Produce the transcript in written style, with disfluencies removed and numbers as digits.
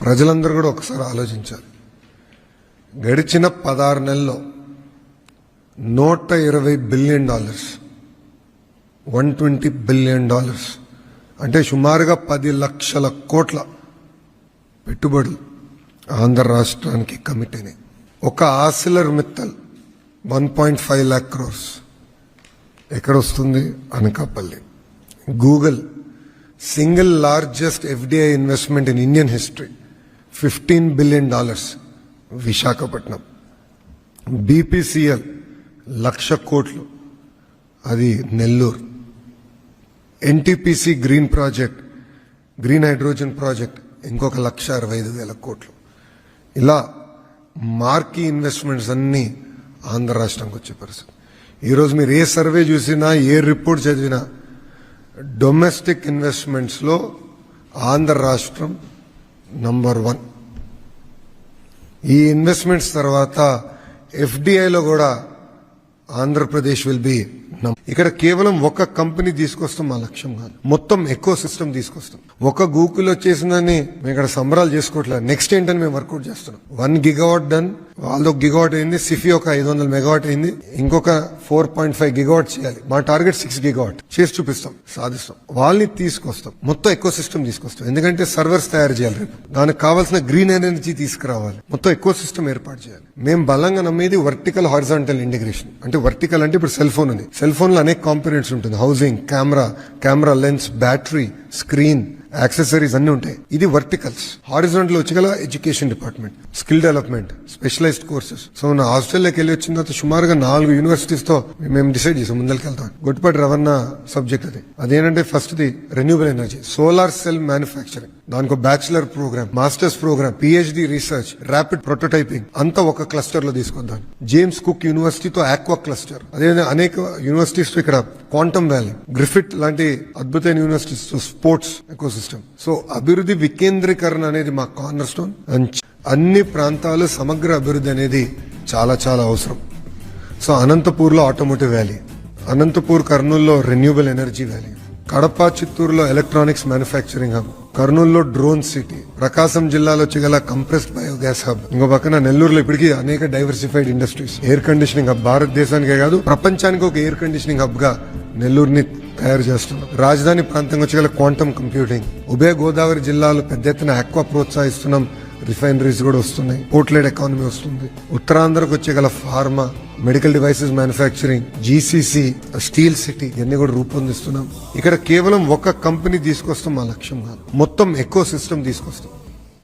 ప్రజలందరూ కూడా ఒకసారి ఆలోచించాలి. గడిచిన 16 నెలల్లో $120 బిలియన్, $120 బిలియన్ అంటే సుమారుగా 10 లక్షల కోట్ల పెట్టుబడులు ఆంధ్ర రాష్ట్రానికి కమిట్ అయినాయి. ఒక ఆసిలర్ మిత్తల్ 1.5 lakh crores ఎక్కడ వస్తుంది? Anakapalli. Google single largest FDI investment in Indian history, $15 billion, Visakhapatnam. BPCL 1,00,000 కోట్లు, అది Nellore. NTPC green project, green hydrogen project ఇంకొక 1,65,000 కోట్లు. ఇలా మార్కీ ఇన్వెస్ట్మెంట్స్ అన్నీ ఆంధ్ర రాష్ట్రానికి వచ్చే పరిస్థితి. ఈరోజు మీరు ఏ సర్వే చూసినా, ఏ రిపోర్ట్ చదివినా డొమెస్టిక్ ఇన్వెస్ట్మెంట్స్లో ఆంధ్ర రాష్ట్రం నంబర్ 1. ఈ ఇన్వెస్ట్మెంట్స్ తర్వాత FDIలో కూడా ఆంధ్రప్రదేశ్ విల్ బి. ఇక్కడ కేవలం ఒక కంపెనీ తీసుకొస్తాం మా లక్ష్యం కాదు, మొత్తం ఎకో సిస్టమ్ తీసుకొస్తాం. ఒక గూగుల్ వచ్చేసిందని మేము ఇక్కడ సంబరాలు చేసుకోవట్లేదు. నెక్స్ట్ ఏంటని మేము వర్కౌట్ చేస్తున్నాం. 1 gigawatt డన్, వాళ్ళది 1 gigawatt అయింది. సిఫీ ఒక 500 మెగావాట్ అయింది. ఇంకొక 4.5 gigawatt చేయాలి. మా టార్గెట్ 6 gigawatt చేసి చూపిస్తాం, సాధిస్తాం. వాళ్ళని తీసుకొస్తాం, మొత్తం ఎకో సిస్టమ్ తీసుకొస్తాం. ఎందుకంటే సర్వర్స్ తయారు చేయాలి, రేపు దానికి కావాల్సిన గ్రీన్ ఎనర్జీ తీసుకురావాలి, మొత్తం ఎకో సిస్టమ్ ఏర్పాటు చేయాలి. మేము బలంగా నమ్మేది వర్టికల్ హారిజాంటల్ ఇంటిగ్రేషన్. అంటే వర్టికల్ అంటే ఇప్పుడు సెల్ ఫోన్ ఉంది, సెల్ ఫోన్ లో అనేక కాంపోనెంట్స్ ఉంటుంది. Housing, camera lens, battery, screen, accessories అన్ని ఉంటాయి. ఇది వర్టికల్స్. హారిజాంటల్ వచ్చి education department, skill development, specialised courses. So నా హాస్టల్లోకి వెళ్ళి వచ్చిన తర్వాత సుమారుగా 4 యూనివర్సిటీస్ తో మేము డిసైడ్ చేసాం ముందరికి వెళ్తాం. గొట్టిపాటి రవణ సబ్జెక్ట్ అది. అదేంటంటే first the renewable energy, solar cell manufacturing, దానికి bachelor program, masters program, PhD research, rapid prototyping అంతా ఒక క్లస్టర్ లో తీసుకొద్దాం. జేమ్స్ కుక్ యూనివర్సిటీతో ఆక్వా క్లస్టర్, అదేవిధంగా అనేక యూనివర్సిటీస్ తో ఇక్కడ క్వాంటమ్ వ్యాలీ, గ్రిఫిట్ లాంటి అద్భుతమైన యూనివర్సిటీస్ తో స్పోర్ట్స్ ఎకోసిస్టమ్. సో అభివృద్ధి వికేంద్రీకరణ అనేది మా కార్నర్ స్టోన్. అన్ని ప్రాంతాలు సమగ్ర అభివృద్ధి అనేది చాలా చాలా అవసరం. సో అనంతపూర్లో ఆటోమోటివ్ వ్యాలీ, అనంతపూర్ కర్నూలులో రెన్యూబుల్ ఎనర్జీ వ్యాలీ, కడప చిత్తూరులో ఎలక్ట్రానిక్స్ మ్యానుఫ్యాక్చరింగ్ హబ్, కర్నూలులో డ్రోన్ సిటీ, ప్రకాశం జిల్లాలో వచ్చేగల కంప్రెస్డ్ బయోగ్యాస్ హబ్, ఇంకో పక్కన నెల్లూరులో ఇప్పటికీ అనేక diversified industries, air conditioning hub. భారతదేశానికే కాదు ప్రపంచానికి ఒక ఎయిర్ కండిషనింగ్ హబ్ గా నెల్లూరుని తయారు చేస్తున్నాం. రాజధాని ప్రాంతంగా వచ్చేగల క్వాంటమ్ కంప్యూటింగ్, ఉభయ గోదావరి జిల్లాలో పెద్ద ఎత్తున ఆక్వా ప్రోత్సహిస్తున్నాం. రిఫైనరీస్ కూడా వస్తున్నాయి, పోర్ట్లెడ్ ఎకానమీ వస్తుంది. ఉత్తరాంధ్రకు వచ్చేగల pharma, medical devices manufacturing, GCC, steel city ఇవన్నీ కూడా రూపొందిస్తున్నాం. ఇక్కడ కేవలం ఒక కంపెనీ తీసుకొస్తాం మా లక్ష్యం కాదు, మొత్తం ఎకో సిస్టమ్ తీసుకొస్తాం.